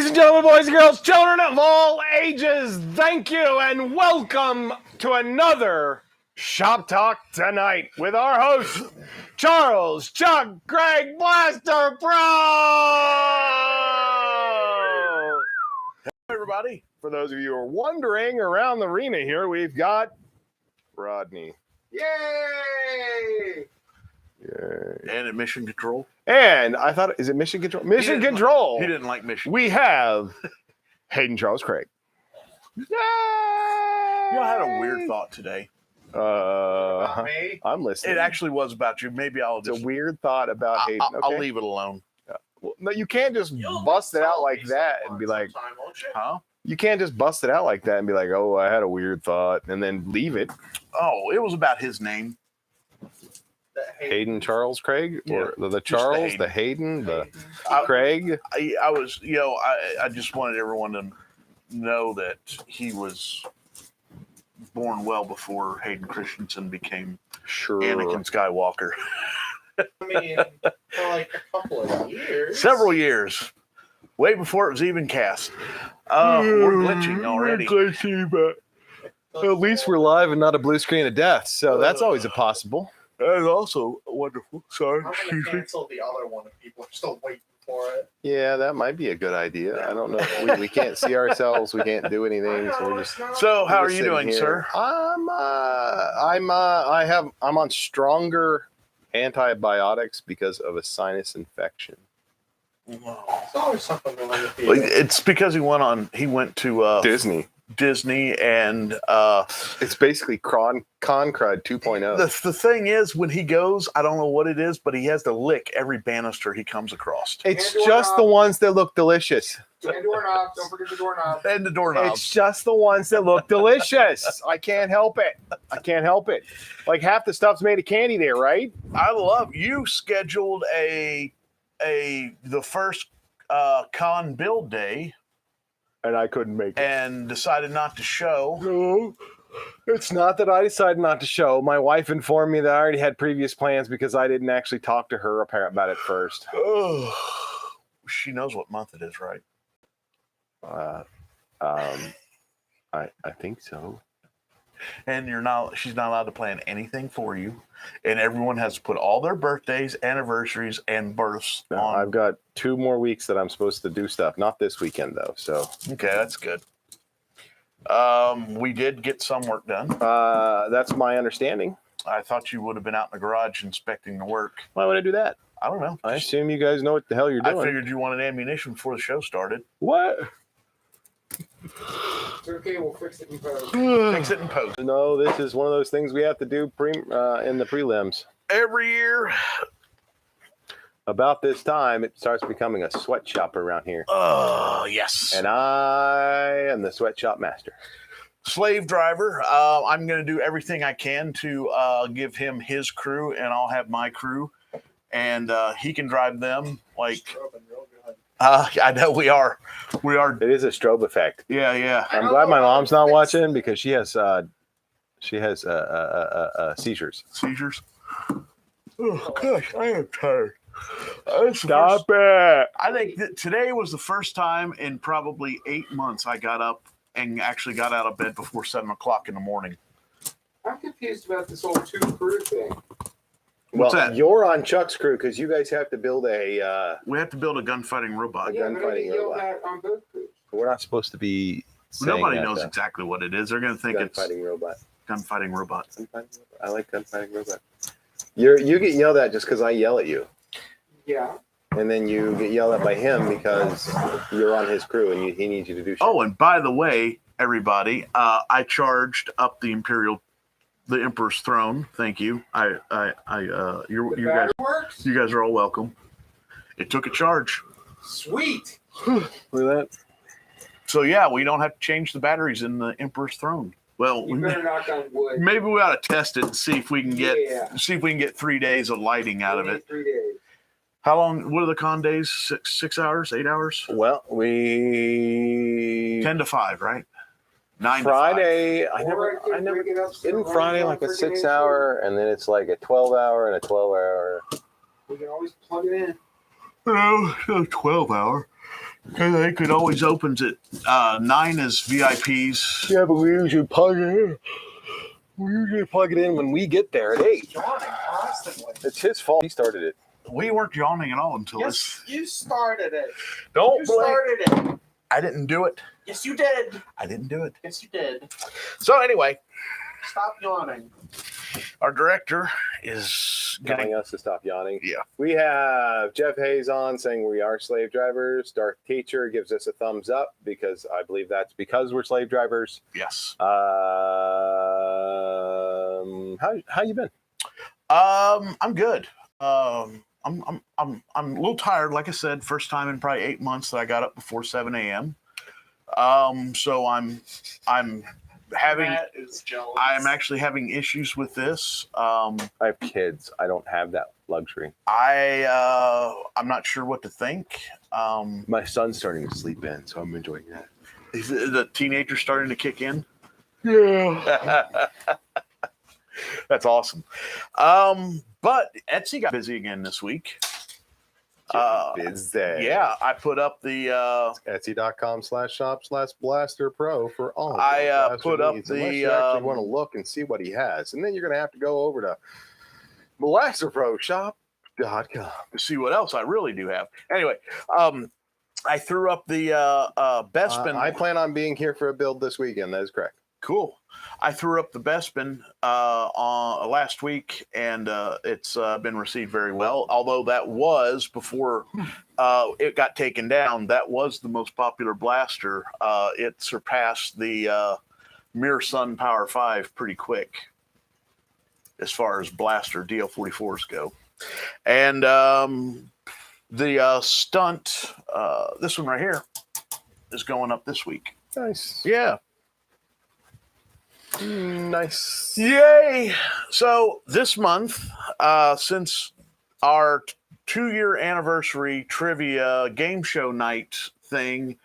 Ladies and gentlemen, boys and girls, children of all ages, thank you and welcome to another Shop Talk Tonight with our hosts, Charles, Chuck, Greg, BlasterPro's. Hello, everybody. For those of you who are wondering, around the arena here, we've got Rodney. Yay! Yay. And at Mission Control. And I thought, is it Mission Control? Mission Control. He didn't like Mission. We have Hayden Charles Craig. Yay! You know, I had a weird thought today. About me? I'm listening. It actually was about you. Maybe I'll It's just. a weird thought about Hayden. Okay. I'll leave it alone. Well, no, you can't just bust it out like that and be like, Huh? you can't just bust it out like that and be like, oh, I had a weird thought, and then leave it. Oh, it was about his name. Hayden Charles Craig, or the Charles, the Hayden, the Craig. I was, you know, I just wanted everyone to know that he was born well before Hayden Christensen became Sure. Anakin Skywalker. I mean, for like a couple of years. Several years. Way before it was even cast. We're glitching already. We're glitchy, but at least we're live and not a blue screen of death. So that's always a possible. And also wonderful. Sorry. I'm going to cancel the other one if people are still waiting for it. Yeah, that might be a good idea. I don't know. We can't see ourselves. We can't do anything. So we're just. So how we're are you sitting doing, here. sir? I'm on stronger antibiotics because of a sinus infection. There's always something wrong with you. Well, it's because he went to Disney and It's basically Con Crud 2.0. the thing is, when he goes, I don't know what it is, but he has to lick every banister he comes across. It's And just the doorknob. ones that look delicious. And doorknob. Don't forget the doorknob. And the doorknobs. It's just the ones that look delicious. I can't help it. Like half the stuff's made of candy there, right? I love you scheduled the first con build day And I couldn't make it. and decided not to show. No, it's not that I decided not to show. My wife informed me that I already had previous plans because I didn't actually talk to her about it first. Oh, she knows what month it is, right? I think so. And she's not allowed to plan anything for you. And everyone has to put all their birthdays, anniversaries, and births No, on. I've got 2 more weeks that I'm supposed to do stuff. Not this weekend though. So Okay, that's good. We did get some work done. that's my understanding. I thought you would have been out in the garage inspecting the work. Why would I do that? I don't know. I assume you guys know what the hell you're I doing. figured you wanted ammunition before the show started. What? It's okay, we'll fix it in post. Fix it in post. No, this is one of those things we have to do in the prelims. Every year. About this time, it starts becoming a sweatshop around here. Oh, yes. And I am the sweatshop master. Slave driver. I'm going to do everything I can to give him his crew, and I'll have my crew. And he can drive them like... Strobing real good. I know we are. It is a strobe effect. Yeah. I'm glad my mom's not watching because she has seizures. Seizures. Oh, gosh, I am tired. Stop it. I think that today was the first time in probably 8 months I got up and actually got out of bed before 7 o'clock in the morning. I'm confused about this whole 2 crew thing. What's Well, that? you're on Chuck's crew because you guys have to build a. We have to build a gunfighting robot. Yeah, but I gunfighting get yelled robot. at on both crews. We're not supposed to be. saying Nobody that, knows though. exactly what it is. They're going to think it's Gunfighting robot. gunfighting robot. Gunfighting robot. I like gunfighting robot. You get yelled at just because I yell at you, Yeah. and then you get yelled at by him because you're on his crew and he needs you to do shit. Oh, and by the way, everybody, I charged up the Emperor's throne. Thank you. The You guys, battery works? you guys are all welcome. It took a charge. Sweet. Look at that. So yeah, we don't have to change the batteries in the Emperor's throne. Well, You better knock on wood. maybe we ought to test it and see if we can get 3 days of lighting out of it. 3 days. How long? What are the con days? 6 hours? 8 hours? Well, we 10 to 5, right? 9 Friday. Or I can break it up so Isn't it Friday runs like a on 6 freaking hour and then it's like a 12 hour and a 12 hour? We can always plug it in. to 5. No, 12 hour. They could always opens at 9 as VIPs. Yeah, but we usually plug it in. We usually plug it in when we get there at 8. Yawning constantly. It's his fault. He started it. We weren't yawning at all until Yes, you started it. Don't You blame. started it. I didn't do it. Yes, you did. I didn't do it. Yes, you did. So anyway, Stop yawning. our director is Telling us to stop yawning. Yeah. We have Jeff Hayes on saying we are slave drivers. Darth Teacher gives us a thumbs up because I believe that's because we're slave drivers. Yes. How you been? I'm good. I'm a little tired. Like I said, first time in probably 8 months that I got up before 7 a.m. So I'm having. Matt is jealous. I'm actually having issues with this. I have kids. I don't have that luxury. I'm not sure what to think. My son's starting to sleep in, so I'm enjoying that. Is the teenager starting to kick in? Yeah. That's awesome. But Etsy got busy again this week. Busy. Yeah, I put up the Etsy.com/shop/BlasterPro for all. Of I, your blaster put up needs, the, unless you actually want to look and see what he has, and then you're gonna have to go over to BlasterProShop.com to see what else I really do have. Anyway, I threw up the Bespin. I plan on being here for a build this weekend. That is correct. Cool. I threw up the Bespin on last week, and it's been received very well. Although that was before it got taken down. That was the most popular blaster. It surpassed the Mirror Sun Power 5 pretty quick as far as blaster DL-44s go. And the stunt, this one right here, is going up this week. Nice. Yeah. Nice. Yay! So this month, since our 2-year anniversary trivia game show night thing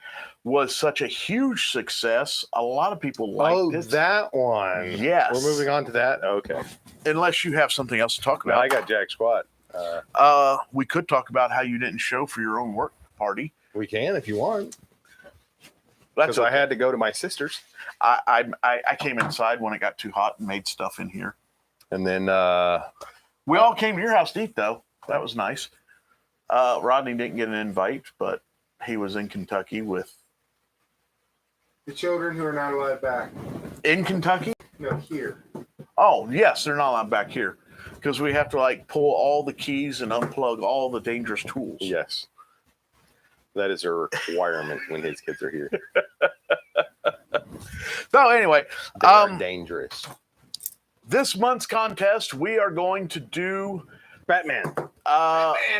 was such a huge success, a lot of people liked it. That one. Yes. We're moving on to that. Okay. Unless you have something else to talk No, about. I got Jack Squat. We could talk about how you didn't show for your own work party. We can if you want. That's Because I had to go to my sister's. I came inside when it got too hot and made stuff in here. And then We all came to your house to eat, though. That was nice. Rodney didn't get an invite, but he was in Kentucky with... The children who are not allowed back. In Kentucky? No, here. Oh, yes, they're not allowed back here. Because we have to, like, pull all the keys and unplug all the dangerous tools. yes. That is a requirement when his kids are here. So, anyway, They are dangerous. this month's contest, we are going to do... Batman.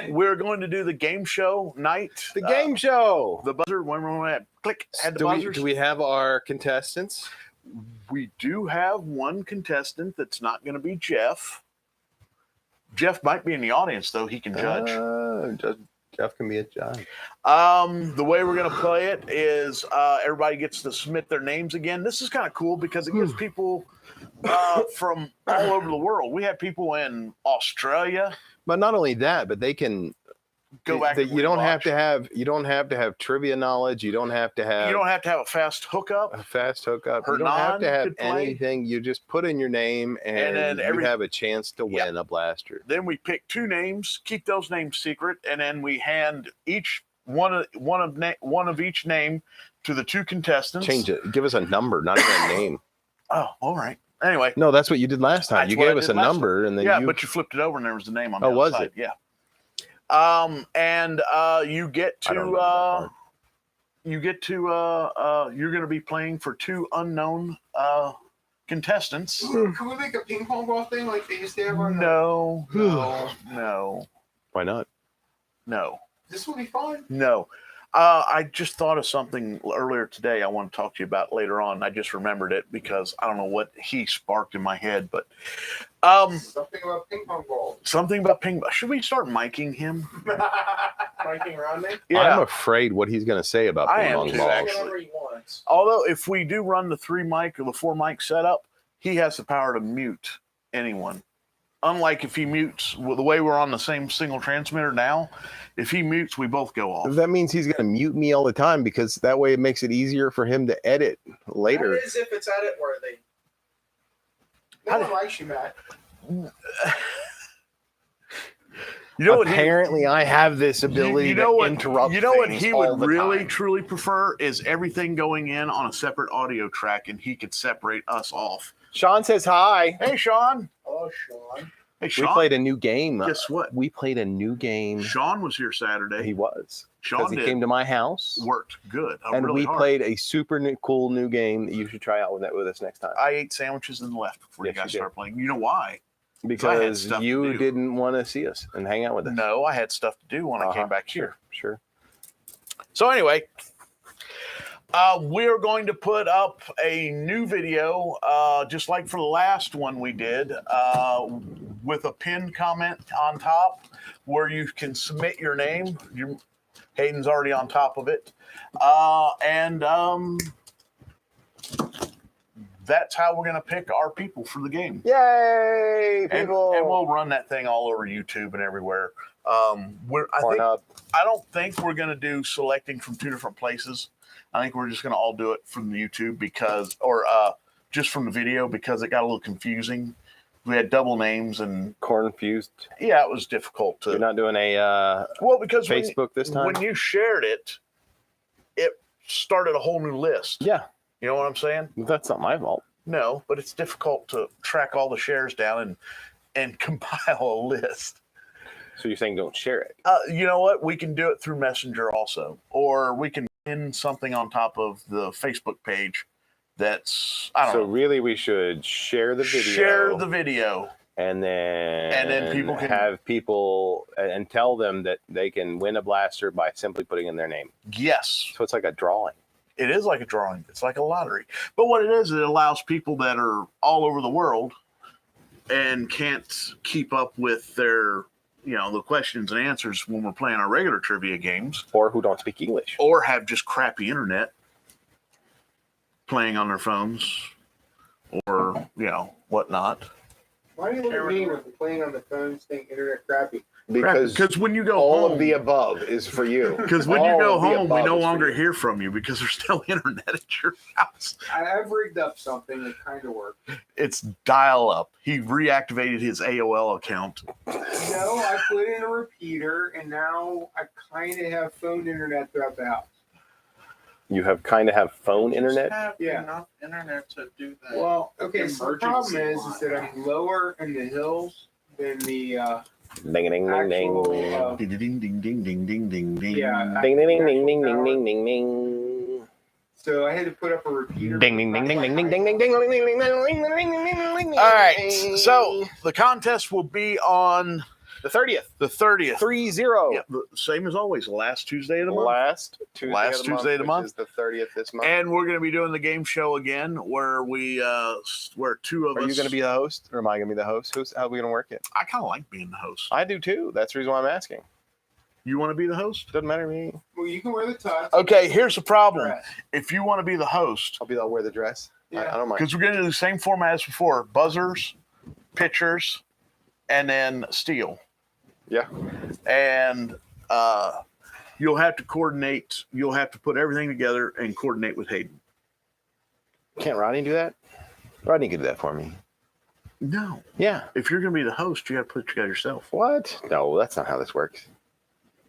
We're going to do the game show night. The game show. The buzzer, when we're going to click, add the Do buzzers. we have our contestants? We do have one contestant that's not going to be Jeff. Jeff might be in the audience, though. He can judge. Jeff can be a judge. The way we're going to play it is everybody gets to submit their names again. This is kind of cool because it gives people from all over the world. We have people in Australia. But not only that, but they can Go back. and you don't have rewatch. to have trivia knowledge. You don't have to have You don't have to have a fast hookup. a fast hookup. You don't Hernan have to have could play. anything. You just put in your name and then you have a chance to win a blaster. Then we pick 2 names, keep those names secret, and then we hand each one of each name to the 2 contestants. Change it. Give us a number, not even a name. Oh, all right. Anyway, No, that's what you did last time. That's You what I gave us a did last number, and then but you flipped it over and there was the name on the Oh, was outside. it? Yeah. You get I don't remember you're going to be playing for 2 unknown contestants. Can we make a ping pong ball thing like they used to have on? No. Why not? No. This will be fun. No. I just thought of something earlier today I want to talk to you about later on. I just remembered it because I don't know what he sparked in my head, but Something about ping pong balls. something about ping. Should we start miking him? Miking Rodney? I'm afraid what he's going to say about I ping am pong too, balls. actually. Whatever he wants. Although if we do run the 3 mic or the 4 mic setup, he has the power to mute anyone. unlike if he mutes, well, the way we're on the same single transmitter now, if he mutes, we both go off. That means he's going to mute me all the time because that way it makes it easier for him to edit later. That is if it's edit worthy. No one likes you, Matt. You know what? Apparently, I have this ability to interrupt. You know what things he all would the really time. truly prefer is everything going in on a separate audio track, and he could separate us off. Sean says hi. Hey, Sean. Hello, Sean. Hey, Sean. We played a new game. Guess what? We played a new game. Sean was here Saturday. He was. Sean Because he did. came to my house. Worked good. And really we hard. played a super cool new game that you should try out with us next time. I ate sandwiches and left before you Yes, guys you did. started playing. You know why? Because stuff to you do. didn't want to see us and hang out with us. No, I had stuff to do when I came back here. Sure. So anyway, we're going to put up a new video, just like for the last one we did, with a pinned comment on top where you can submit your name. Hayden's already on top of it. That's how we're going to pick our people for the game. Yay, And people! we'll run that thing all over YouTube and everywhere. I don't think we're going to do selecting from two different places. I think we're just going to all do it from the YouTube just from the video because it got a little confusing. We had double names and Confused. yeah, it was difficult to. You're not doing a Because Facebook this time? when you shared it, it started a whole new list. Yeah, You know what I'm saying? that's not my fault. No, but it's difficult to track all the shares down and compile a list. So you're saying don't share it? You know what? We can do it through Messenger also, or we can pin something on top of the Facebook page. That's I don't know. So really, we should share the video. Share the video, and then people can have people and tell them that they can win a blaster by simply putting in their name. Yes, So it's like a drawing. it is like a drawing. It's like a lottery. But what it is, it allows people that are all over the world and can't keep up with their, the questions and answers when we're playing our regular trivia games, Or who don't speak English. or have just crappy internet playing on their phones or, whatnot. Why do you look at me when I'm playing on the phone saying internet crappy? Because when you go all home, of the above is for you. because when you All go of the home, we above no is for longer you. hear from you because there's no internet at your house. I've rigged up something that kind of worked. It's dial up. He reactivated his AOL account. No, I put in a repeater, and now I kind of have phone internet throughout the house. You have phone internet? Have Yeah. enough internet to do that. Well, okay, so the problem Emergency is that I'm lower in the hills than the Ding ding ding ding. actual. Ding ding ding ding ding ding ding ding. Yeah. Ding ding ding ding ding ding ding ding ding. So I had to put up a repeater. Ding ding ding ding ding ding ding ding ding ding ding ding ding ding ding. All right. So the contest will be on the 30th. the 30th. 3-0. Yeah, the same as always, last Tuesday of the month. Last Tuesday Last of the month, Tuesday of the which month. is the 30th this month. And we're going to be doing the game show again, where where two of us. Are you going to be the host, or am I going to be the host? How are we going to work it? I kind of like being the host. I do too. That's the reason why I'm asking. You want to be the host? Doesn't matter to me. Well, you can wear the tux. Okay. Here's the problem. Dress. If you want to be the host, I'll wear the dress. Yeah. I don't mind. because we're going to do the same format as before: buzzers, pitchers, and then steal. Yeah. And you'll have to coordinate. You'll have to put everything together and coordinate with Hayden. Can't Rodney do that? Rodney could do that for me. No. Yeah. If you're going to be the host, you got to put it together yourself. What? No, that's not how this works.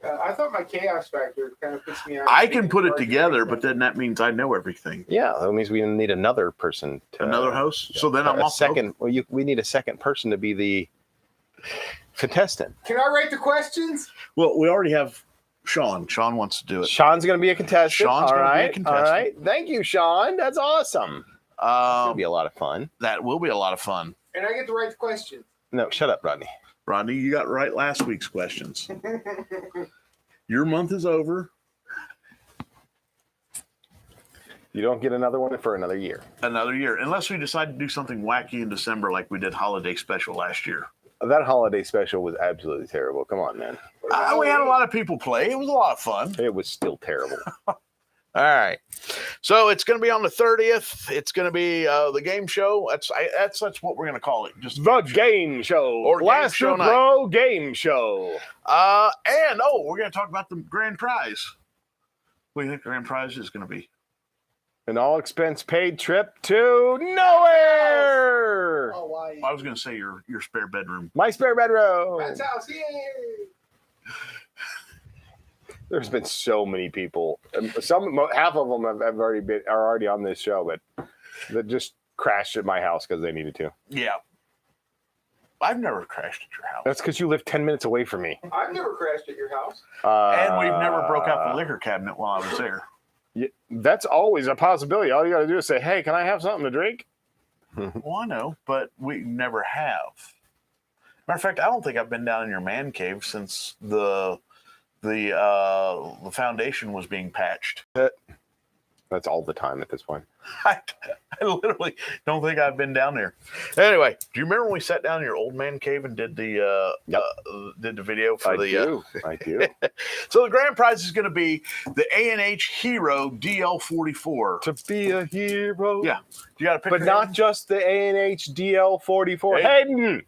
I thought my chaos factor kind of puts me out. I can put it together, but then that means I know everything. Yeah, that means we need another person to Another host. So then I'm a off the hook. second. Well, we need a second person to be the contestant. Can I write the questions? Well, we already have Sean. Sean wants to do it. Sean's going to be a contestant. Sean's All gonna be a right. contestant. All right. Thank you, Sean. That's awesome. It'll be a lot of fun. That will be a lot of fun. And I get to write the questions. No, shut up, Rodney. Rodney, you got right last week's questions. Your month is over. You don't get another one for another year. Another year. Unless we decide to do something wacky in December like we did holiday special last year. That holiday special was absolutely terrible. Come on, man. We had a lot of people play. It was a lot of fun. It was still terrible. All right. So it's going to be on the 30th. It's going to be the game show. That's what we're going to call it. Just The game show. Or Game Show Night. BlasterPro game show. And we're going to talk about the grand prize. What do you think the grand prize is going to be? An all expense paid trip to nowhere. Hawaii. I was going to say your spare bedroom. My spare bedroom. Matt's house. Yay! There's been so many people. Half of them are already on this show, but that just crashed at my house because they needed to. Yeah. I've never crashed at your house. That's because you live 10 minutes away from me. I've never crashed at your house. And we've never broke out the liquor cabinet while I was there. Yeah, that's always a possibility. All you got to do is say, "Hey, can I have something to drink?" Well, I know, but we never have. Matter of fact, I don't think I've been down in your man cave since the foundation was being patched. That's all the time at this point. I literally don't think I've been down there. Anyway, do you remember when we sat down in your old man cave and did the video for I do. So the grand prize is going to be the A&H Hero DL-44. To be a hero. Yeah, you got a picture. But not just the A&H DL-44. Hey. Hayden!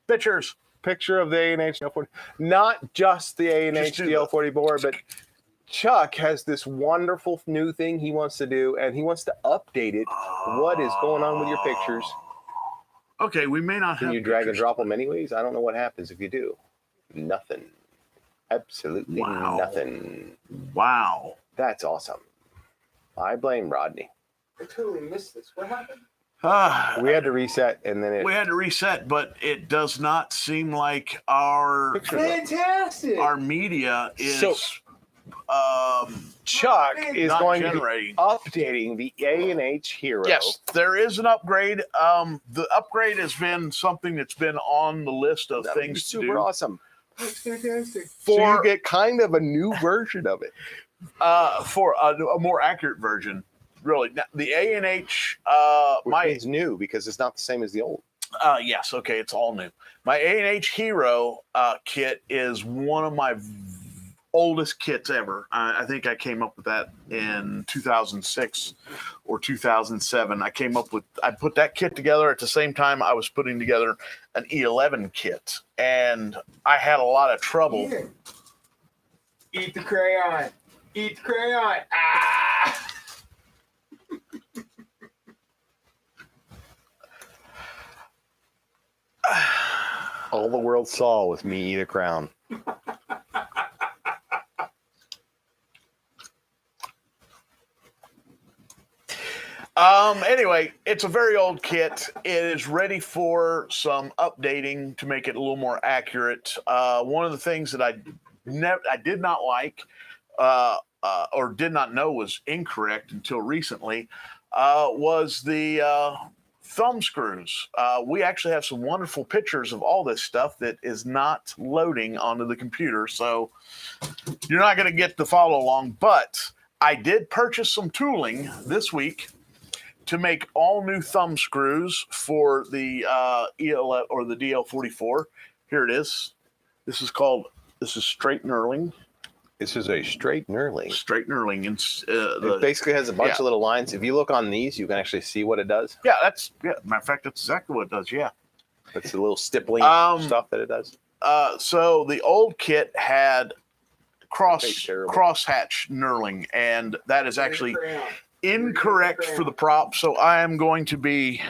pictures. Picture of the A&H DL-44. Not just the A&H Just do DL-44, but Chuck has this wonderful new thing he wants to do, and he wants to update it. What is going on with your pictures? Okay, we may not Can have you drag and pictures. drop them anyways? I don't know what happens if you do. Nothing. Absolutely nothing. Wow. That's awesome. I blame Rodney. I totally missed this. What happened? We had to reset, and then We had to reset, but it does not seem like our Fantastic. media is Chuck is not going to be generating. updating the A&H Hero. Yes, there is an upgrade. The upgrade has been something that's been on the list of That would be things to super do. awesome. That's fantastic. So you For get kind of a new version of it. for a more accurate version, really. Now, the A&H, Which means new because it's not the same as the old. yes, okay, it's all new. My A&H Hero kit is one of my oldest kits ever. I think I came up with that in 2006 or 2007. I put that kit together at the same time I was putting together an E11 kit, and I had a lot of trouble. Here. Eat the crayon. Eat the crayon. Ah! All the world saw was me eat a crown. Anyway, it's a very old kit. It is ready for some updating to make it a little more accurate. One of the things that I did not like or did not know was incorrect until recently was the thumb screws. We actually have some wonderful pictures of all this stuff that is not loading onto the computer, so you're not going to get the follow along. But I did purchase some tooling this week to make all new thumb screws for the EL or the DL-44. Here it is. This is straight knurling. This is a straight knurling. Straight knurling. And, It basically has a bunch yeah. of little lines. If you look on these, you can actually see what it does. Matter of fact, that's exactly what it does. Yeah. That's the little stippling stuff that it does. So the old kit had Tastes terrible. crosshatch knurling, and that is actually Crayon. incorrect for the prop. So I am going to be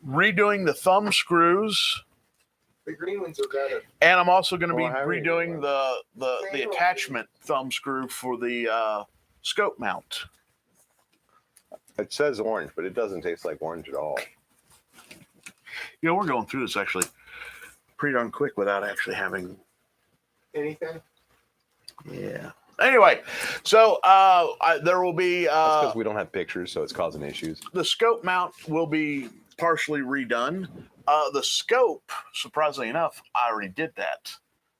redoing the thumb screws, The green ones are better. and I'm also going to be Oh, I haven't redoing even the attachment thumb screw for the scope mount. It says orange, but it doesn't taste like orange at all. You know, we're going through this actually pretty darn quick without actually having. Anything? Yeah. Anyway, so there will be That's because we don't have pictures, so it's causing issues. the scope mount will be partially redone. The scope, surprisingly enough, I already did that.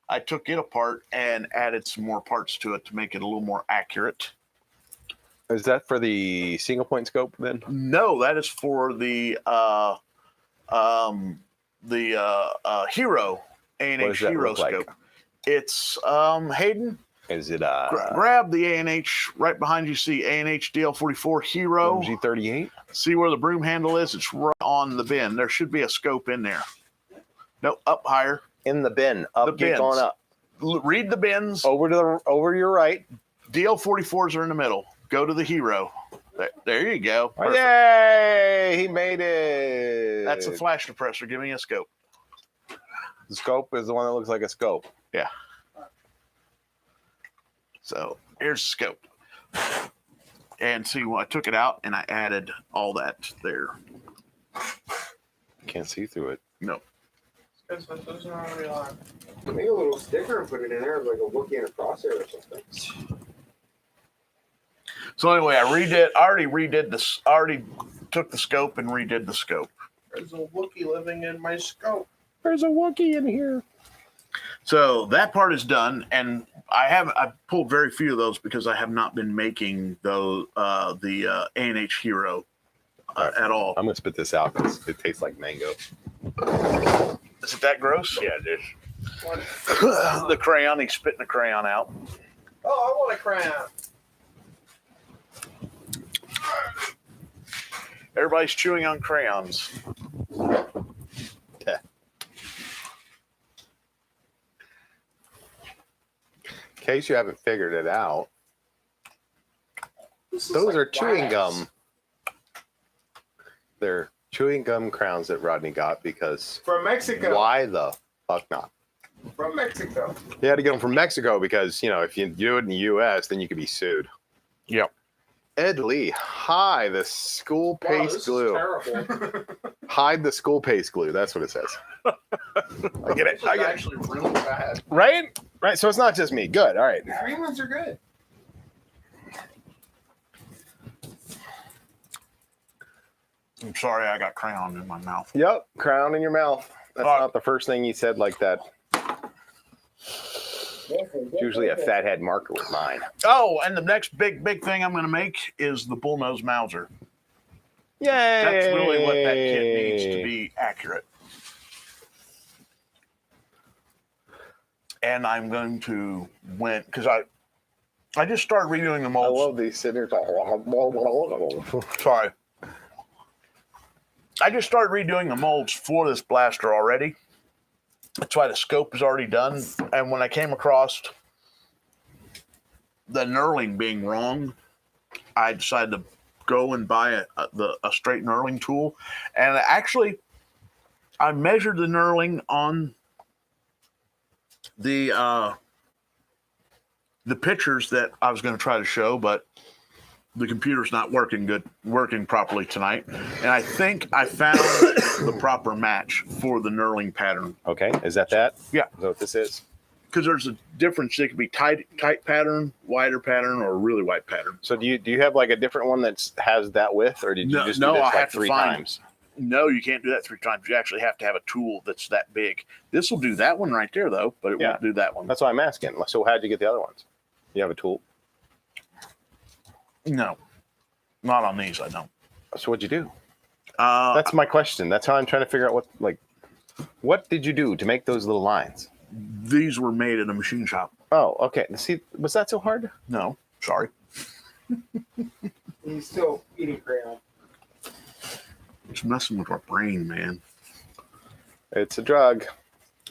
I took it apart and added some more parts to it to make it a little more accurate. Is that for the single point scope then? No, that is for the Hero What A&H does that Hero look like? scope. It's Hayden. Is it grab the A&H right behind you. See A&H DL-44 Hero. MG38? See where the broom handle is? It's right on the bin. There should be a scope in there. No, up higher. In the bin. Up, The get bins. going up. Read the bins. Over to your right. DL-44s are in the middle. Go to the Hero. There you go. Perfect. Yay! He made it. That's a flash suppressor. Give me a scope. The scope is the one that looks like a scope. Yeah. So here's the scope. And see, I took it out and I added all that there. Can't see through it. No. Because this is not real. Make a little sticker and put it in there like a Wookiee and a crosshair or something. So anyway, I already redid this. Already took the scope and redid the scope. There's a Wookiee living in my scope. There's a Wookiee in here. So that part is done, and I've pulled very few of those because I have not been making the A&H Hero at all. I'm gonna spit this out because it tastes like mango. Is it that gross? Yeah, it is. The crayon, he's spitting the crayon out. Oh, I want a crayon. Everybody's chewing on crayons. Yeah. In case you haven't figured it out, those are chewing gum. They're chewing gum crowns that Rodney got because From Mexico. why the fuck not? From Mexico. He had to get them from Mexico because, if you do it in the U.S., then you could be sued. Yep. Ed Lee, hi, the school Wow, paste this glue. is terrible. Hide the school paste glue. That's what it says. I get it. This is actually really bad. Right? Right. So it's not just me. Good. All right. The green ones are good. I'm sorry, I got crayon in my mouth. Yep. Crown in your mouth. That's not the first thing you said like that. It's usually a fathead marker with mine. Oh, and the next big thing I'm going to make is the bullnose Mauser. Yay! That's really what that kit needs to be accurate. And I'm going to because I just started redoing the I molds. love these sitters. Sorry. I just started redoing the molds for this blaster already. That's why the scope is already done. And when I came across the knurling being wrong, I decided to go and buy a straight knurling tool. And actually, I measured the knurling on the pictures that I was going to try to show, but the computer's not working properly tonight. And I think I found the proper match for the knurling pattern. Okay. Is that? Yeah. Yeah. Is that what this is? Because there's a difference. It could be tight pattern, wider pattern, or really wide pattern. So do you have like a different one that has that width, or did you just do this I like have to three find times? No, you can't do that 3 times. You actually have to have a tool that's that big. This will do that one right there, though, but it won't do that one. That's why I'm asking. So how'd you get the other ones? You have a tool? No, not on these. I don't. So what'd you do? That's That's my question. That's how I'm trying to figure out what did you do to make those little lines? these were made at a machine shop. Oh, okay. See, was that so hard? No, sorry. He's still eating crayon. It's messing with our brain, man. It's a drug.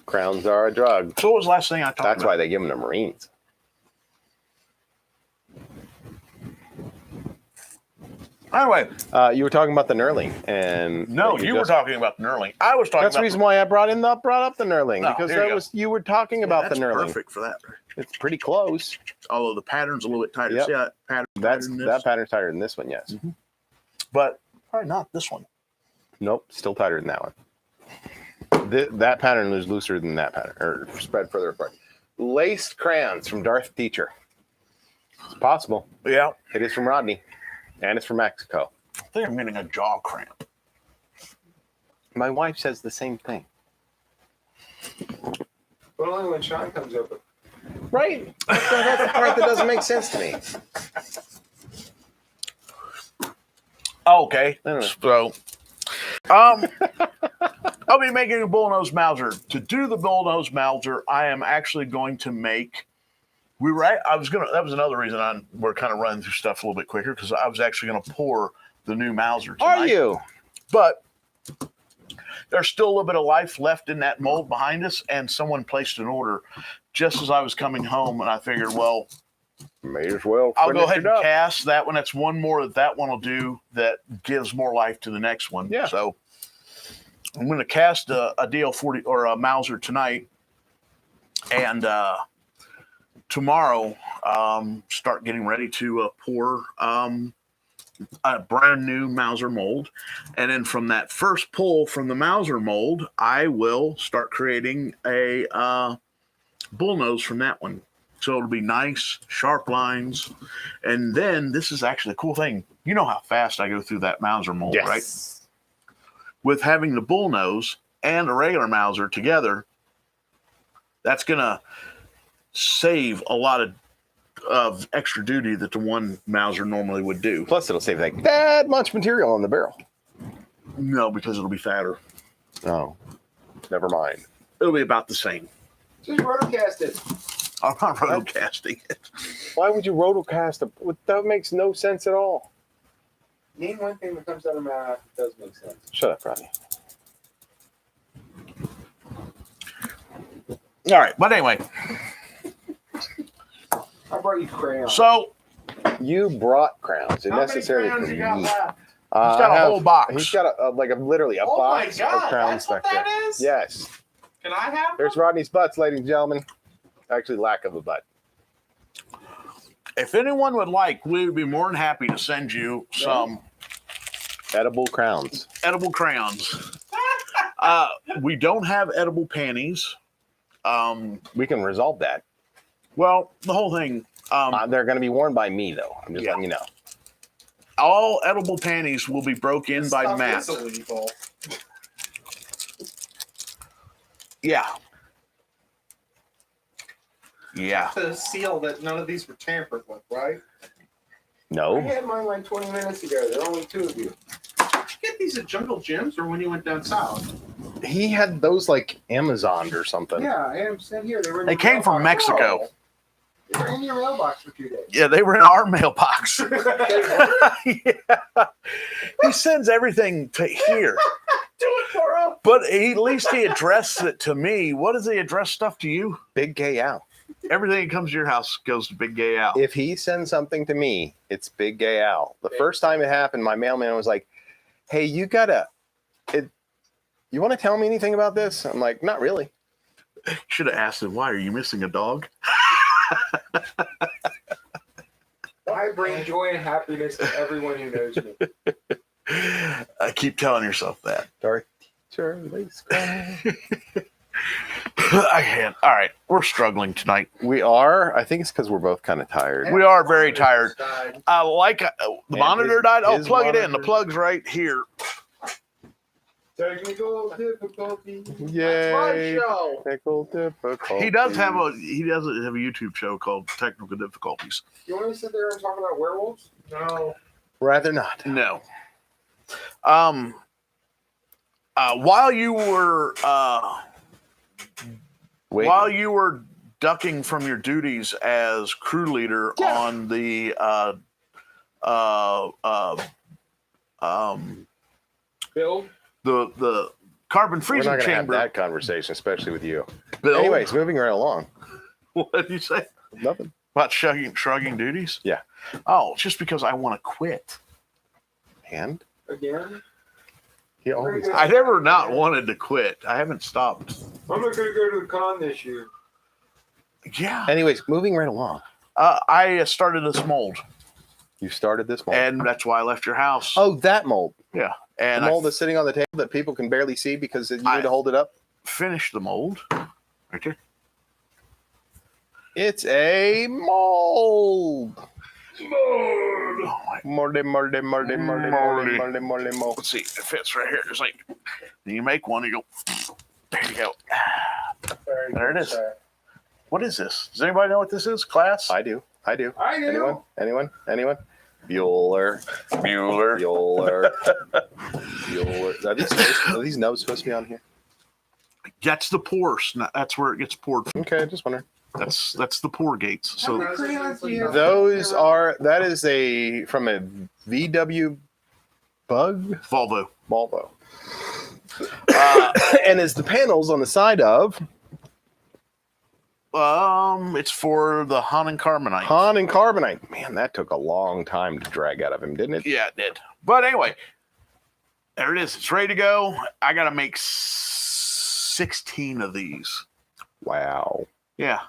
Crowns are a drug. So what was the last thing I talked That's about? why they give them to Marines. Anyway, You were talking about the knurling, and no, you were talking about the knurling. I was talking That's the about reason why I brought up the knurling, Oh, because here you that go. was you were talking about the that's knurling. perfect for that. It's pretty close. Although the pattern's a little bit tighter. Yep. See that pattern? That pattern's tighter than this one, yes. Mm-hmm. But probably not this one. Nope, still tighter than that one. That pattern is looser than that pattern, or spread further apart. Laced crayons from Darth Teacher. It's possible. Yeah, It is from Rodney, and it's from Mexico. I think I'm getting a jaw cramp. My wife says the same thing. But only when Sean comes over. Right? That's the part that doesn't make sense to me. Okay, Anyway. so I'll be making a bullnose Mauser. To do the bullnose Mauser, I am actually going to make we were. That was another reason we're kind of running through stuff a little bit quicker because I was actually going to pour the new Mauser tonight. Are you? But there's still a little bit of life left in that mold behind us, and someone placed an order just as I was coming home, and I figured, well, May as well. I'll go finish ahead it and up. cast that one. That's one more that one will do that gives more life to the next one. Yeah. So I'm going to cast a DL-40 or a Mauser tonight, and tomorrow start getting ready to pour a brand new Mauser mold. And then from that first pull from the Mauser mold, I will start creating a bullnose from that one. So it'll be nice, sharp lines. And then this is actually a cool thing. You know how fast I go through that Mauser mold, Yes. right? With having the bullnose and a regular Mauser together, that's going to save a lot of extra duty that the one Mauser normally would do. Plus, it'll save like that much material on the barrel. No, because it'll be fatter. Oh, never mind. It'll be about the same. Just rotocast it. I'm not rotocasting it. Why would you rotocast a? That makes no sense at all. Name one thing that comes out of my mouth that does make sense. Shut up, Rodney. All right, but anyway, I brought you crayons. so You brought crowns. They're How many necessary crayons for you got me. left? He's got a whole box. He's got literally a Oh my box God, of crowns that's what back there. that is? Yes. Can I have There's them? Rodney's butts, ladies and gentlemen. Actually, lack of a butt. if anyone would like, we would be more than happy to send you some Edible crowns. edible crayons. We don't have edible panties. We can resolve that. Well, the whole thing, They're going to be worn by me, though. I'm just Yeah. letting you know. all edible panties will be broke in This by stuff Matt. is illegal. Yeah. Yeah. To seal that none of these were tampered with, right? I No. had mine like 20 minutes ago. There are only two of you. Did you get these at Jungle Gyms or when you went down south? He had those like Amazon or something. Yeah, I had them sent here. They were in They your came from mailbox. Mexico. They were in your mailbox for 2 days. Yeah, they were in our mailbox. Yeah. He sends everything to here. Do it for him. But at least he addressed it to me. What does he address stuff to you? Big Gay Al. Everything that comes to your house goes to Big Gay Al. If he sends something to me, it's Big Gay Al. The first time it happened, my mailman was like, "Hey, you want to tell me anything about this?" I'm like, "Not really." Should have asked him, why are you missing a dog? I bring joy and happiness to everyone who knows me. I keep telling yourself that. Dark teacher, lace crown. I can't. All right, we're struggling tonight. We are. I think it's because we're both kind of tired. We are very tired. Died. The And monitor his- died. Oh, his plug it in. The monitor- plug's right here. Technical difficulty. That's my Yay! show. Technical difficulty. He doesn't have a YouTube show called Technical Difficulties. You want to sit there and talk about werewolves? No. Rather not. No. While you were Wait. while you were ducking from your duties as crew leader on the Bill? the carbon We're freezing not going to have chamber. that conversation, especially with you. Bill, Anyways, moving right along. what did you say Nothing. about shrugging duties? Yeah. Oh, it's just because I want to quit. And Again? he always. I never not wanted to quit. I haven't stopped. I'm not going to go to the con this year. Yeah. Anyways, moving right along. I started this mold, You started this mold. and that's why I left your house. Oh, that mold. yeah. The And mold I that's sitting on the table that people can barely see because you need to hold it up. finished the mold. Right there. It's a mold. Oh, my. Mold. Let's see. It fits right here. It's like, you make one, you go, there you go. Very There it good, is. sir. What is this? Does anybody know what this is, class? I do. I do. Anyone? Bueller. Bueller. Bueller. Are these nubs supposed to be on here? That's the pour. That's where it gets poured. Okay, just wondering. That's the poor gates. So Those are that is from a VW Bug Volvo. and is the panels on the side of It's for the Han and Carbonite. Han and Carbonite. Man, that took a long time to drag out of him, didn't it? Yeah, it did. But anyway, there it is. It's ready to go. I got to make 16 of these. Wow. Yeah.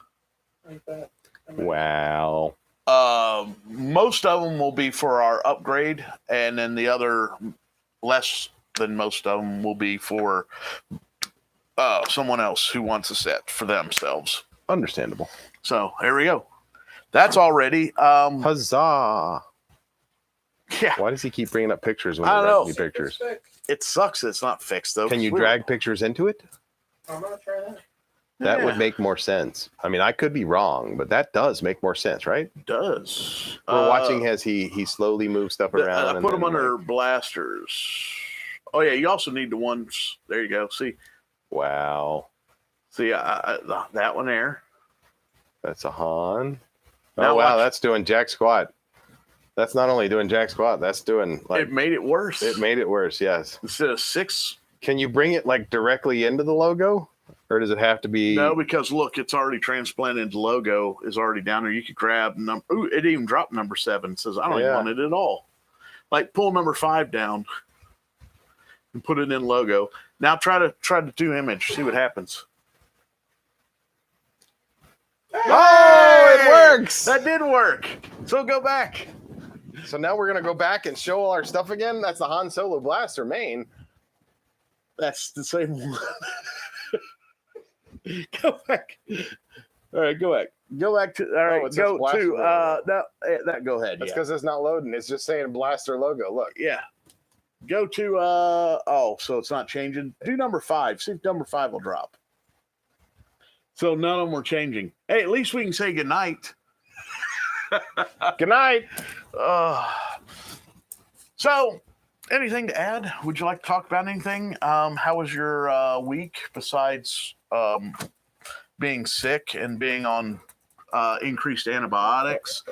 Wow. Most of them will be for our upgrade, and then the other less than most of them will be for someone else who wants a set for themselves. Understandable. So here we go. That's all ready. Huzzah. Yeah. Why does he keep bringing up pictures when I he don't does know. me pictures? It sucks that it's not fixed, though. Can you drag pictures into it? I'm gonna try that. That would make more sense. I mean, I could be wrong, but that does make more sense, right? It does. We're watching as he slowly moves stuff around. I put them under blasters. Oh, yeah. You also need the ones. There you go. See? Wow. See, that one there. That's a Han. Now Oh, wow. watch. That's doing jack squat. That's not only doing jack squat. That's doing like It made it worse. it made it worse. Yes. Instead of 6. Can you bring it like directly into the logo, or does it have to be? No, because look, it's already transplanted. The logo is already down there. You could grab number. Ooh, it even dropped number 7. It says I don't even want it at all. Like pull number 5 down and put it in logo. Now try to do image. See what happens. Oh, it works. That did work. So go back. So now we're gonna go back and show all our stuff again. That's the Han Solo blaster main. That's the same one. Go back. All right, go back. Go back to. All right, it says go blaster to. logo. That go ahead. That's Yeah. because it's not loading. It's just saying blaster logo. Look. Yeah. Go to so it's not changing. Do number 5. See if number 5 will drop. So none of them were changing. Hey, at least we can say goodnight. Good night. So anything to add? Would you like to talk about anything? How was your week besides being sick and being on increased antibiotics?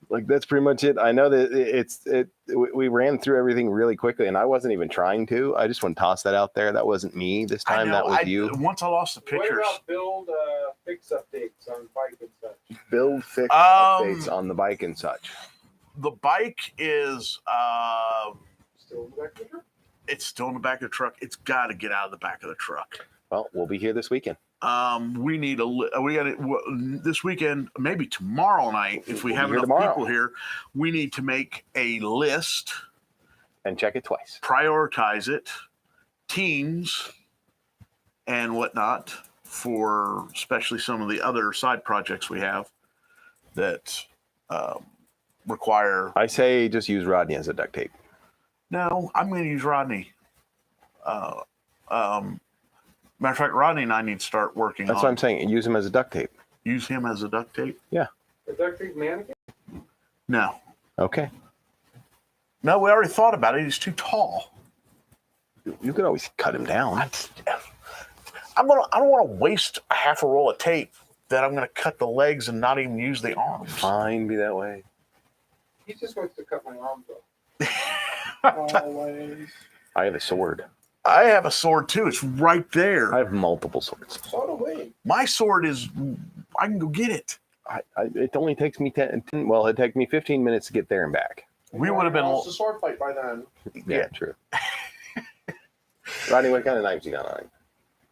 Like that's pretty much it. I know that we ran through everything really quickly, and I wasn't even trying to. I just want to toss that out there. That wasn't me this time. That was you. Once I lost the pictures. What about build fix updates on bike and such? Build fix updates on the bike and such. The bike is Still in the back of the truck? it's still in the back of the truck. It's got to get out of the back of the truck. Well, we'll be here this weekend. We need we got this weekend, maybe tomorrow night, if we have enough people here. We need to make a list and check it twice. Prioritize it, teams, and whatnot for especially some of the other side projects we have that require. I say just use Rodney as a duct tape. No, I'm going to use Rodney. Matter of fact, Rodney and I need to start working That's on. what I'm saying. Use him as a duct tape. Use him as a duct tape? Yeah. A duct tape mannequin? No. Okay. No, we already thought about it. He's too tall. You could always cut him down. I don't want to waste a half a roll of tape that I'm going to cut the legs and not even use the arms. Fine, be that way. He just wants to cut my arms off. Always. I have a sword. I have a sword too. It's right there. I have multiple swords. So do we. My sword is. I can go get it. It only takes me 10. Well, it takes me 15 minutes to get there and back. We would have been. Lost a sword fight by then. Yeah, true. Rodney, what kind of knives you got on you?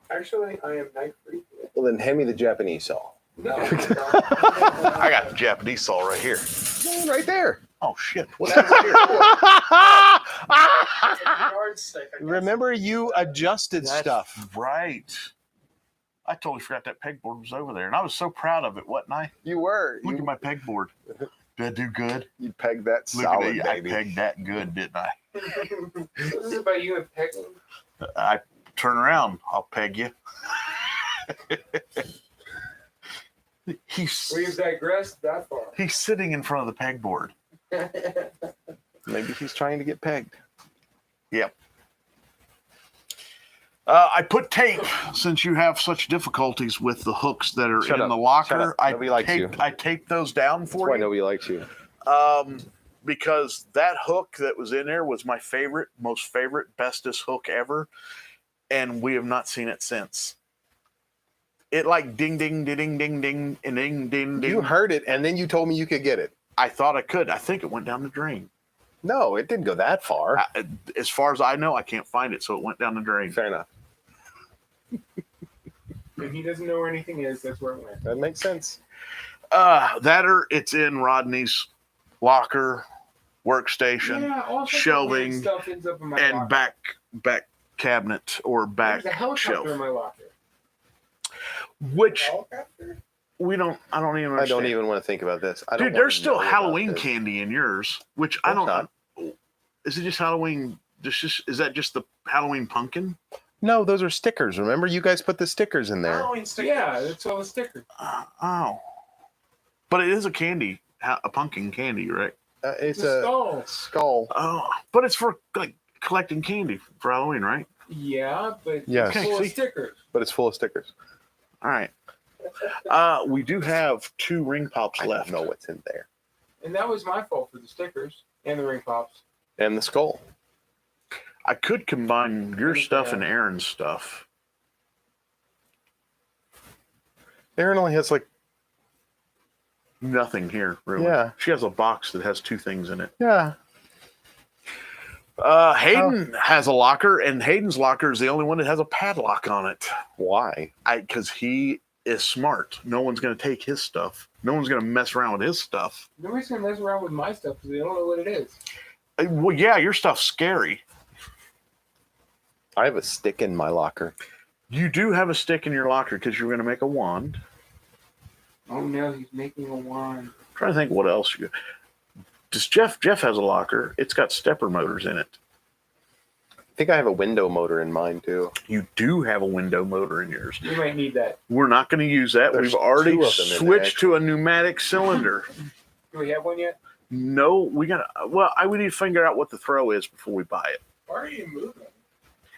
Actually, I am knife free. Well, then hand me the Japanese saw. No. I got the Japanese saw right here. Right there. Oh shit! What happened here? Remember, you adjusted stuff. Right. I totally forgot that pegboard was over there, and I was so proud of it, wasn't I? You were. Look at my pegboard. Did I do good? You pegged that Look solid, at baby. I pegged that good, didn't I? This is about you and pegging. I turn around, I'll peg you. We've digressed that far. He's sitting in front of the pegboard. Maybe he's trying to get pegged. Yep. I put tape since you have such difficulties with the hooks that are Shut in up. the Shut locker. up. Nobody likes you. I taped those down That's for why you. nobody likes you. Because that hook that was in there was my favorite, most favorite, bestest hook ever, and we have not seen it since. It like ding, ding, ding, ding, ding, ding, and ding, ding, ding. You heard it, and then you told me you could get it. I thought I could. I think it went down the drain. No, it didn't go that far. As far as I know, I can't find it, so it went down the drain. Fair enough. If he doesn't know where anything is, that's where it went. That makes sense. It's in Rodney's locker, workstation, Yeah, all sorts of shelving, weird stuff ends up in my and locker. back cabinet or back There's a helicopter shelf. in my locker. Which Helicopter? I don't even I understand. don't even want to think about this. I don't Dude, wanna there's still know about Halloween this. candy in yours, which I There's don't. not. Is it just Halloween? Is that just the Halloween pumpkin? No, those are stickers. Remember, you guys put the stickers in there. Halloween stickers. Yeah, that's all the stickers. Oh, but it is a candy, a pumpkin candy, right? It's The a skull. skull. Oh, but it's for like collecting candy for Halloween, right? Yeah, but Yes. it's full Okay, of stickers. But it's full of stickers. All right. We do have 2 ring pops I left. don't know what's in there. And that was my fault for the stickers and the ring pops. And the skull. I could combine your stuff and Aaron's stuff. Aaron only has like, Nothing here, really. Yeah. She has a box that has 2 things in it. yeah. Hayden has a locker, and Hayden's locker is the only one that has a padlock on it. Why? Because he is smart. No one's going to take his stuff. No one's going to mess around with his stuff. Nobody's gonna mess around with my stuff because they don't know what it is. Well, yeah, your stuff's scary. I have a stick in my locker. You do have a stick in your locker because you're going to make a wand. Oh no, he's making a wand. I'm trying to think what else you. Does Jeff has a locker? It's got stepper motors in it. I think I have a window motor in mine too. You do have a window motor in yours. You might need that. We're not going to use that. There's We've already 2 of them in there, switched to a pneumatic cylinder. Do we have one yet? No, we got. Well, we need to figure out what the throw is before we buy it. Why are you moving?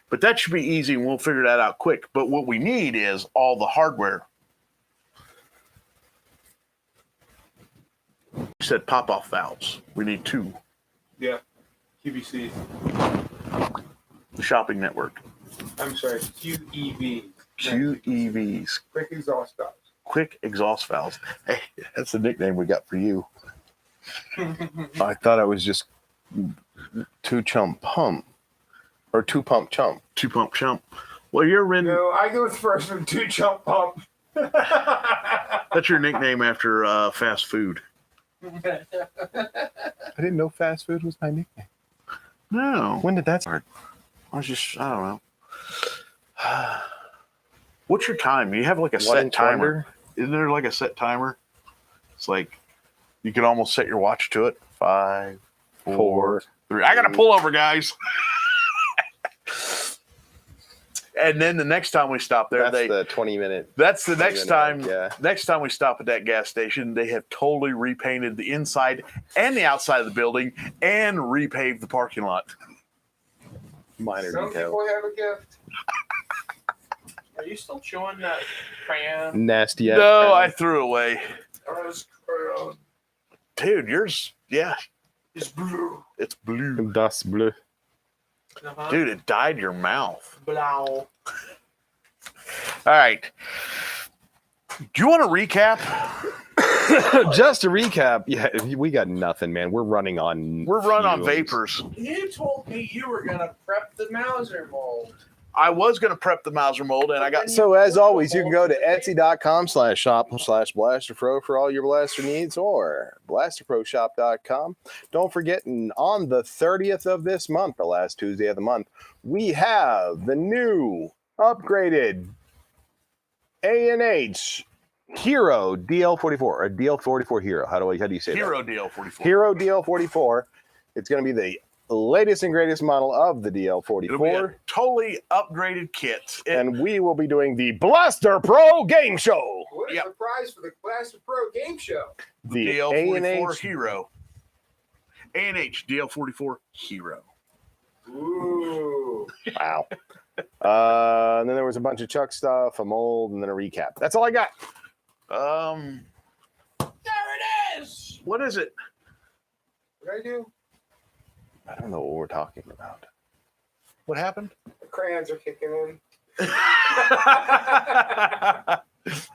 But that should be easy, and we'll figure that out quick. But what we need is all the hardware. You said pop-off valves. We need 2. Yeah. QVC. The shopping network. I'm sorry, QEV. QEVs. Quick exhaust valves. Quick exhaust valves. Hey, that's the nickname we got for you. I thought I was just 2 chump pump. Or 2 pump chump. 2 pump chump. Well, you're in. No, I go with first one, 2 jump pump. That's your nickname after fast food. I didn't know fast food was my nickname. No. When did that start? I don't know. What's your time? You have like a One set inch timer. wonder? Isn't there like a set timer? It's like you could almost set your watch to it. 5, 4, 3. I got to pull over, guys. And then the next time we stop there, That's the 20-minute. that's the next time. Yeah. Next time we stop at that gas station, they have totally repainted the inside and the outside of the building and repaved the parking lot. Minor Some detail. people have a gift. Are you still chewing that crayon? Nasty ass. No, crap. I threw it away. Or is crayon? Dude, yours, yeah, It's blue. it's blue. Das bleu. Uh-huh. Dude, it dyed your mouth. Blau. All right. Do you want to recap? Just to recap, yeah, we got nothing, man. We're running on. We're run on fumes. vapors. You told me you were gonna prep the Mauser mold. I was going to prep the Mauser mold, and I got So as always, you can go to etsy.com/shop/BlasterPro for all your blaster needs, or BlasterProShop.com. Don't forget, on the 30th of this month, the last Tuesday of the month, we have the new upgraded A&H Hero DL-44, or DL-44 Hero. How do you say Hero that? DL-44. Hero DL-44. It's going to be the latest and greatest model of the It'll be a DL-44. totally upgraded kit. And we will be doing the Blaster Pro Game Show. What is Yep. the prize for the Blaster Pro game show? The The DL-44 A&H. Hero. A&H DL-44 Hero. Ooh. Wow. And then there was a bunch of Chuck stuff, a mold, and then a recap. That's all I got. There it is. What is it? What did I do? I don't know what we're talking about. What happened? The crayons are kicking in.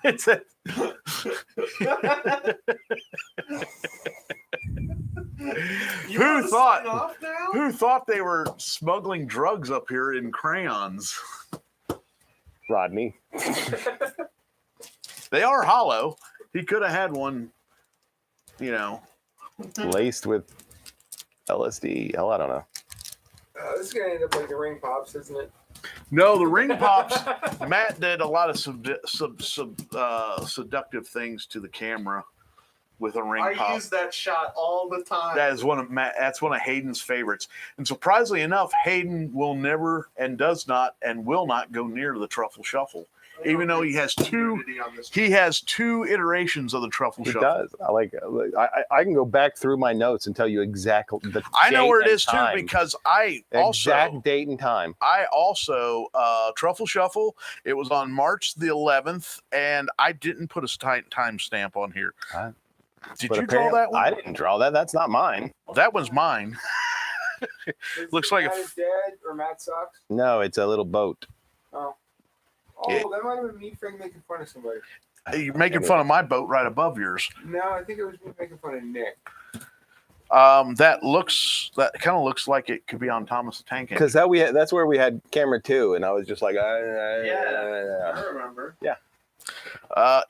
It's a. Who thought they were smuggling drugs up here in crayons? Rodney. They are hollow. He could have had one, Laced with LSD. Hell, I don't know. This is going to end up like the ring pops, isn't it? No, the ring pops. Matt did a lot of seductive things to the camera with a ring pop. I use that shot all the time. That's one of Hayden's favorites. And surprisingly enough, Hayden will never and does not and will not go near the truffle shuffle. Even though he has two iterations of the truffle He shuffle. does. I can go back through my notes and tell you exactly the I know date where it and is time. too, because I exact date and time. also truffle shuffle. It was on March the 11th, and I didn't put a time stamp on here. Did But you draw that one? I didn't draw that. That's not mine. That one's mine. Looks like Matt is dead or Matt sucks. No, it's a little boat. Oh, Yeah. that might have been me making fun of somebody. You're making fun of my boat right above yours. No, I think it was me making fun of Nick. That kind of looks like it could be on Thomas the Tank Engine. Because that's where we had camera 2, and I was just like, I remember. Yeah.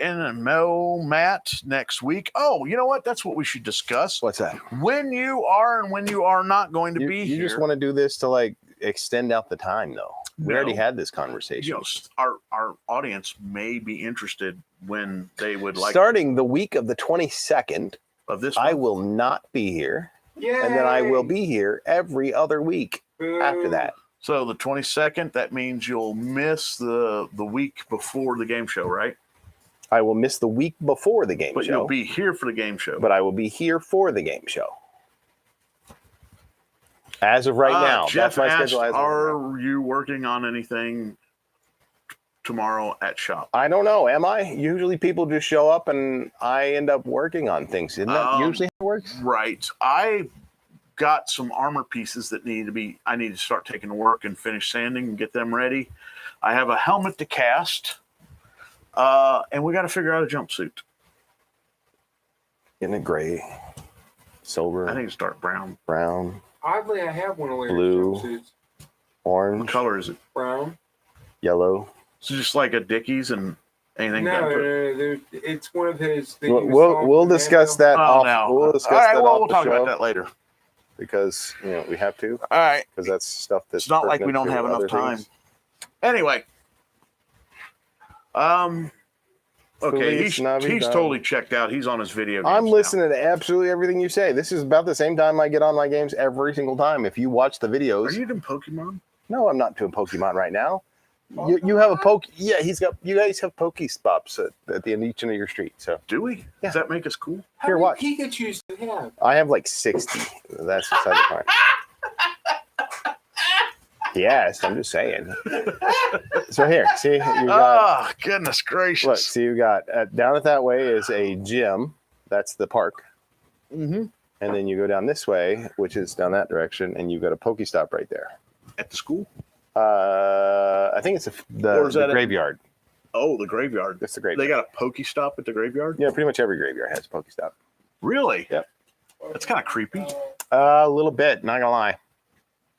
And Matt next week. Oh, you know what? That's what we should discuss. What's that? When you are and when you are not going to be You here. just want to do this to like extend out the time, though. We already had this conversation. Our audience may be interested when they would like. Starting the week of the 22nd, of this. I will not be here, Yeah. and then I will be here every other week after that. So the 22nd, that means you'll miss the week before the game show, right? I will miss the week before the game But show. you'll be here for the game show. But I will be here for the game show. As of right now, Jeff that's my asked, schedule. As of right now. are you working on anything tomorrow at shop? I don't know. Am I? Usually people just show up and I end up working on things. Isn't that usually how it works? Right. I got some armor pieces that I need to start taking to work and finish sanding and get them ready. I have a helmet to cast. And we got to figure out a jumpsuit. Isn't it gray? Silver? I think it's dark brown. Brown? Oddly, I have one of Larry's Blue. jumpsuits. What Orange? color is it? Brown. Yellow? It's just like a Dickies and anything. No, it's one of his. We'll discuss that off. No. We'll discuss All right, that well, off we'll the talk show about that later. because we have to. All right. Because that's stuff that's. It's not like we don't pertinent have to enough other time. things. Anyway. Okay, he's totally checked out. He's on his video games I'm now. listening to absolutely everything you say. This is about the same time I get on my games every single time. If you watch the videos. Are you doing Pokemon? No, I'm not doing Pokemon right now. You have a poke. Yeah, you guys have Pokestops at the end of each end of your street. So Do we? Does that make us cool? How Here, many watch. Pikachus do you have? I have like 60. That's beside the point. Yes, I'm just saying. So here, see, you got. Oh, goodness gracious. Look, see, you got down it that way is a gym. That's the park. Mm-hmm. And then you go down this way, which is down that direction, and you got a Pokestop right there. At the school? I think it's the graveyard. The graveyard. It's the graveyard. They got a Pokestop at the graveyard? Yeah, pretty much every graveyard has a Pokestop. Really? Yep. That's kind of creepy. A little bit, not gonna lie.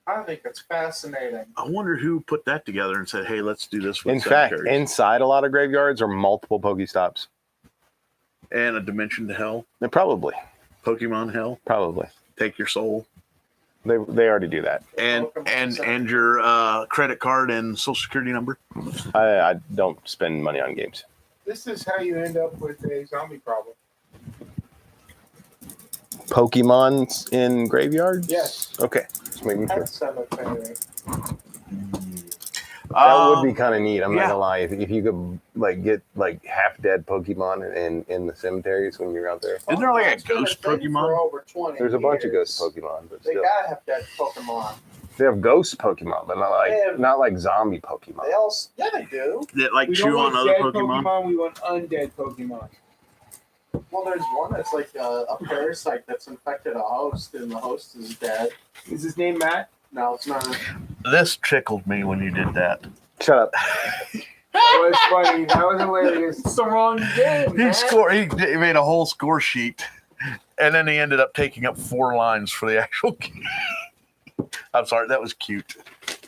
I think it's fascinating. I wonder who put that together and said, hey, let's do this with In fact, cemeteries. inside a lot of graveyards are multiple Pokestops. And a dimension to hell. And probably. Pokemon hell. Probably. Take your soul. They already do that. And your credit card and social security number. I don't spend money on games. This is how you end up with a zombie problem. Pokemons in graveyards? Yes. Okay. Just making sure. That's cemetery. That would be kind of neat. I'm yeah. not gonna lie. If you could like get like half dead Pokemon in the cemeteries when you're out there. Isn't there like a It's been ghost thing Pokemon? For over 20 There's a bunch of years. ghost Pokemon, but They still. gotta have that Pokemon. They have ghost Pokemon, but not like zombie Pokemon. They all, yeah, they do. That like We chew don't on want other dead Pokemon. We want undead Pokemon. Well, there's one that's like a parasite that's infected a host, and the host is dead. Is his name Matt? No, it's not. This tickled me when you did that. Shut up. That was funny. That was hilarious. It's the wrong game, He man. scored. He made a whole score sheet, and then he ended up taking up 4 lines for the actual game. I'm sorry, that was cute.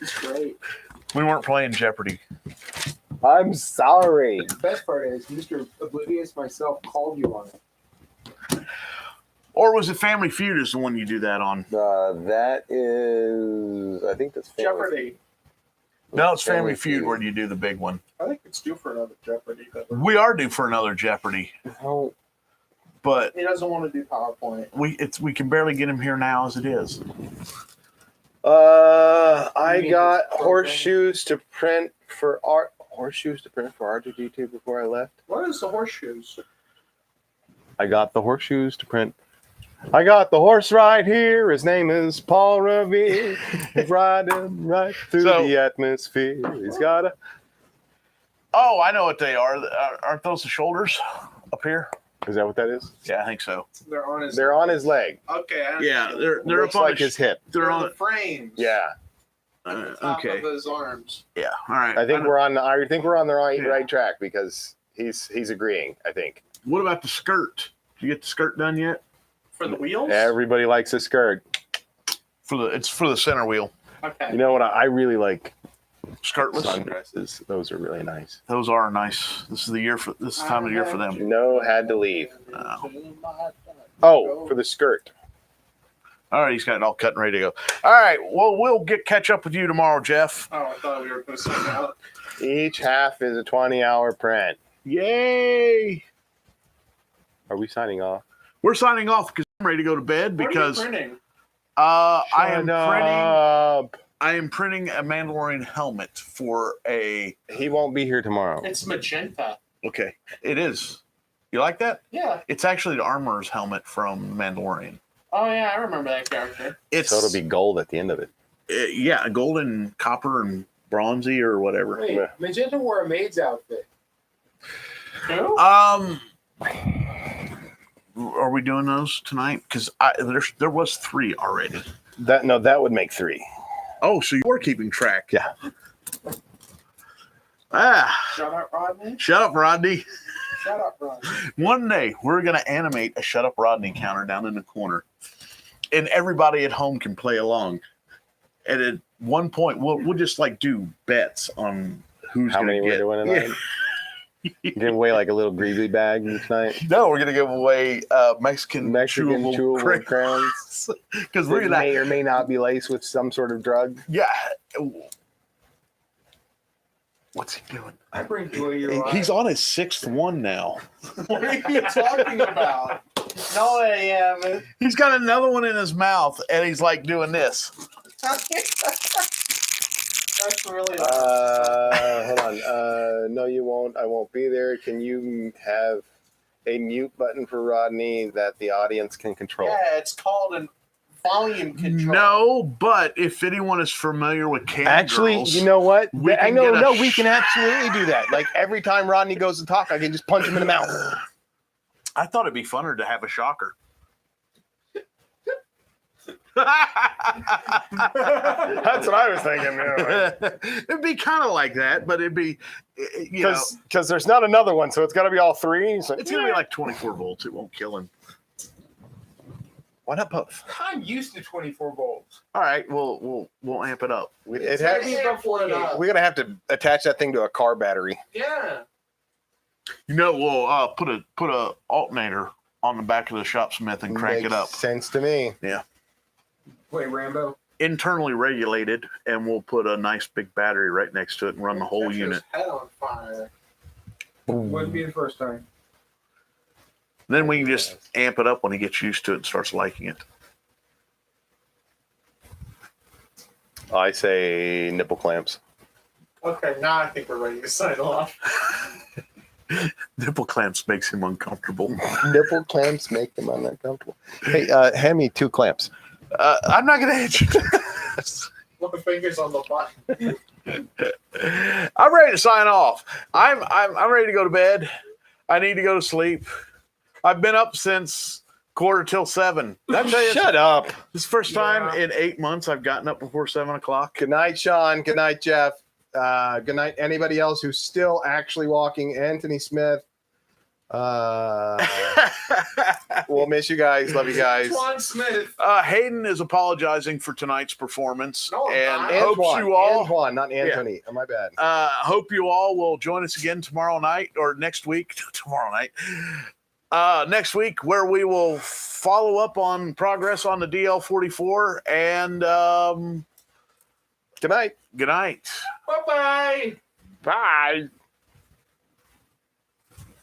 It's great. We weren't playing Jeopardy. I'm sorry. The best part is Mr. Oblivious myself called you on it. Or was it Family Feud is the one you do that on? That is, I think that's Jeopardy. No, it's Family Feud where you do the big one. I think it's due for another Jeopardy. But We are due for another Jeopardy, Oh, but he doesn't want to do PowerPoint. we can barely get him here now as it is. I got horseshoes to print for R2D2 before I left. What is the horseshoes? I got the horseshoes to print. I got the horse right here. His name is Paul Revere. He's riding right through the atmosphere. He's got a. Oh, I know what they are. Aren't those the shoulders up here? Is that what that is? Yeah, I think so. They're on his. They're on his leg. Okay. I Yeah, understand. they're Looks up on like his hip. They're They're on. the frames. Yeah, At the top Okay. of his arms. Yeah. All right. I think we're on. I think we're on the Yeah. right track because he's agreeing. I think What about the skirt? Did you get the skirt done yet? For the wheels? everybody likes a skirt. It's for the center wheel. Okay. You know what? I really like Skirtless. sundresses. Those are really nice. Those are nice. This is the time of the year for them. No, had to leave. Oh. Oh, for the skirt. All right, he's got it all cut and ready to go. All right, well, we'll catch up with you tomorrow, Jeff. Oh, I thought we were going to sign out. Each half is a 20-hour print. Yay! Are we signing off? We're signing off because I'm ready to go to bed What are you because printing? I am printing a Mandalorian helmet for a. He won't be here tomorrow. It's magenta. Okay, it is. You like that? Yeah. It's actually the armorer's helmet from Mandalorian. Oh, yeah, I remember that character. It's So it'll be gold at the end of it. yeah, golden, copper, and bronzy or whatever. Wait, Magenta wore a maid's outfit. Who? Are we doing those tonight? Because there was 3 already. That would make 3. Oh, so you were keeping track? Yeah. Shut up, Rodney. Shut up, Rodney. Shut up, Rodney. One day we're gonna animate a "Shut Up, Rodney" counter down in the corner, and everybody at home can play along. And at one point, we'll just like do bets on who's How gonna many get. we're doing tonight? Give away like a little greasy bag each night. No, we're gonna give away Mexican chewable crayons. Because That look at may that. or may not be laced with some sort of drug. Yeah. What's he doing? I bring joy to your life. He's on his 6th one now. What are you talking about? No, I am. He's got another one in his mouth, and he's like doing this. That's really Hold on. No, you won't. I won't be there. Can you have a mute button for Rodney that the audience can control? Yeah, it's called an volume control. No, but if anyone is familiar with cam Actually, girls, you know what? we I can know. get a No, we can absolutely do that. Like every time Rodney goes to talk, I can just punch him in the mouth. I thought it'd be funner to have a shocker. That's what I was thinking. It'd be kind of like that, but it'd be, you know, Because there's not another one, so it's got to be all 3. So it's gonna be like 24 volts. It won't kill him. why not both? I'm used to 24 volts. All right, we'll amp it up. It Gotta has, be about 48. we're gonna have to attach that thing to a car battery. Yeah. You know, we'll put a alternator on the back of the Shopsmith and crank it up. Makes sense to me. Wait, Rambo? Internally regulated, and we'll put a nice big battery right next to it and run the whole Catch his unit. Head on fire. Wouldn't be the first time. Then we can just amp it up when he gets used to it and starts liking it. I say nipple clamps. Okay, now I think we're ready to sign off. Nipple clamps makes him uncomfortable. Nipple clamps make them uncomfortable. Hey, hand me 2 clamps. I'm not going to hit you. My fingers on the button. I'm ready to sign off. I'm ready to go to bed. I need to go to sleep. I've been up since 6:45. Did I tell you Shut up. this is the first time in 8 months I've gotten up before 7 o'clock. Good night, Sean. Good night, Jeff. Good night, anybody else who's still actually walking. Anthony Smith. We'll miss you guys. Love you guys. Swan Smith. Hayden is apologizing for tonight's performance, No, I'm and not. hopes Antoine, you all. Antoine, not Anthony. Oh, my bad. Hope you all will join us again tomorrow night or next week. Tomorrow night. Next week, where we will follow up on progress on the DL-44. And Good night. good night. Bye-bye. Bye.